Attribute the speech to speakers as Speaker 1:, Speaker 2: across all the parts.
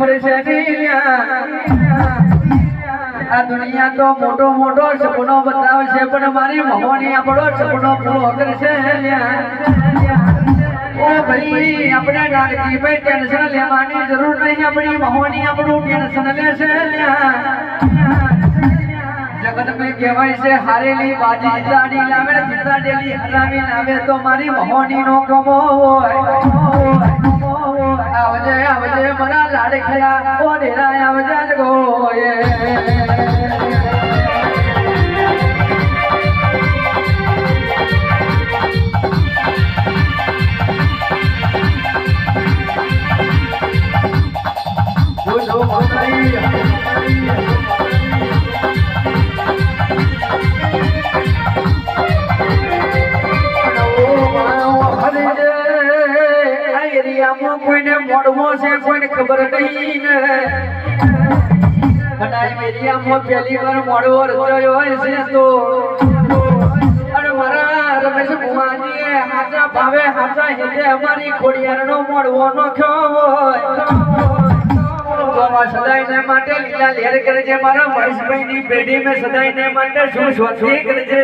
Speaker 1: ફરે છે આ દુનિયા તો મોટો મોટો સપનો બતાવશે પણ મારી મહોની આપણો સપનો પૂરો કરશે ઓ ભાઈ આપણે નાગજી ભાઈ ટેન્શન લેવાની જરૂર નહીં આપણી મહોની આપણું ટેન્શન લેશે જગત में કહેવાય છે હારેલી બાજી જીતાડી લાવે જીતાડેલી હરાવી લાવે તો મારી મહોની નો ગમો આવજે આવજે મારા લાડખલા ઓ ડેરા આવજે ગોયે કોઈને મોડવો છે કોઈને ખબર નહીં ને પણ આ એરિયામાં પહેલી વાર મોડવો રચાયો હોય છે તો અને મારા રમેશ ભુવાજીએ હાચા ભાવે હાચા હેતે અમારી ખોડિયારનો મોડવો નખ્યો હોય સદાયને માટે લીલા લહેર કરે છે મારા મહેશભાઈની પેઢી મેં સદાયને માટે શું સ્વસ્તી કરે છે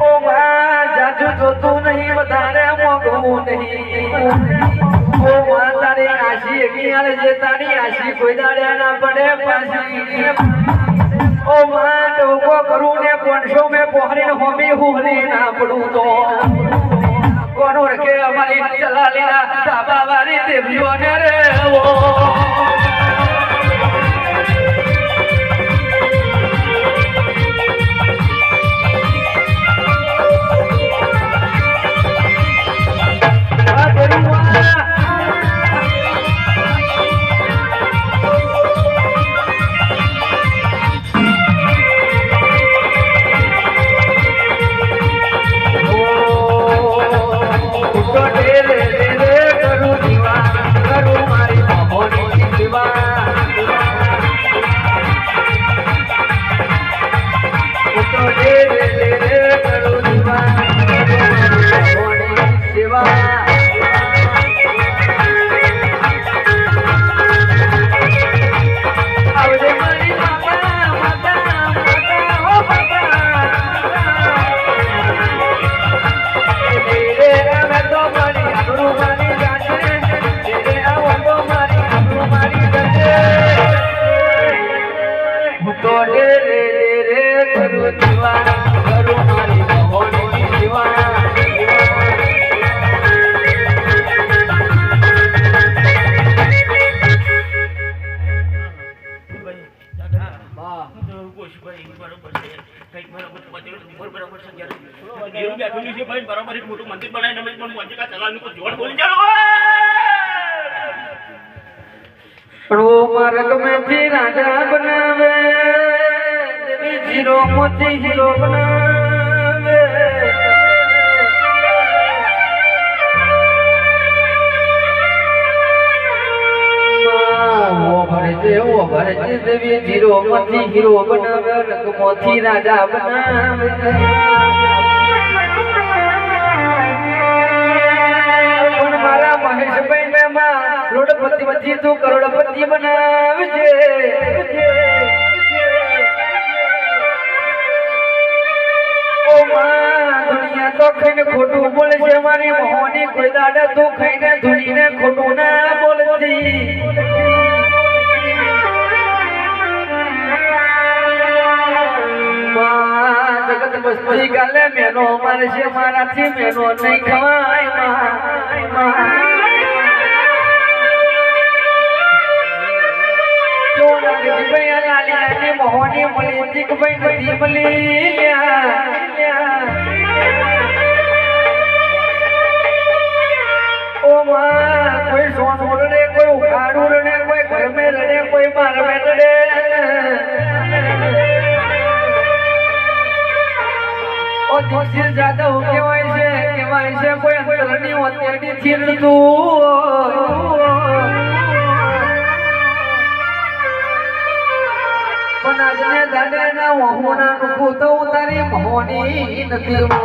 Speaker 1: ઓ માં જાજુ જોતું નહીં વધારે મોગવું નહીં ઓ માં તારી આશી એકી જે તારી આશી કોઈ દાડ્યા ના પડે પાછી ઓ માં ડોકો કરું ને 500 મેં પોહરીને હોમી હુહરી ના પડું તો કોનો રખે અમારી ચલા લીલા ધાબા વાળી દેવીઓને રે ઓ राजा बनावे जीरो मोती हीरो बनावे वो भरजे देवी जीरो मोती हीरो बनावे रंग मोती राजा बनावे मारा महेश भाई ने मां करोड़पति बची तू करोड़पति बनावजे ओ मां दुनिया तो खैने खोटू बोले छे मारी मोहनी कोई दाडा तू खैने धुनीने खोटू ना बोलती मां जगत बसती गाले मेनो मारे छे माराथी मेनो नहीं खवाय मां मोहनी मली दिख भाई नदी मली ओ मां कोई सोन रड़े कोई उखाड़ू रड़े कोई घर में रड़े कोई बाहर में रड़े ओ दिल ज्यादा हो के वैसे कोई अंतर नहीं होती थी तू बनाजने दाने ना वहुना नुकु तो उतारी मोहनी नदी वो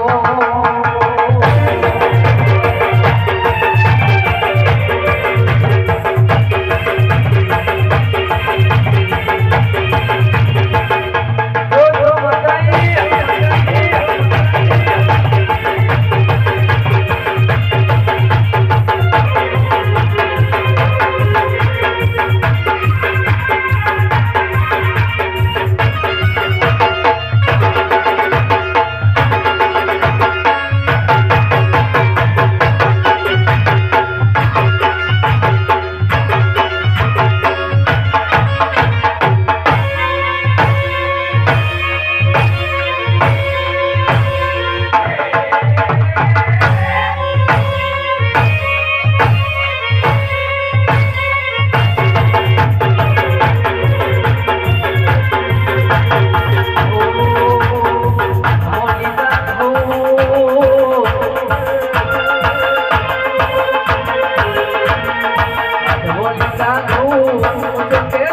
Speaker 1: માનું કે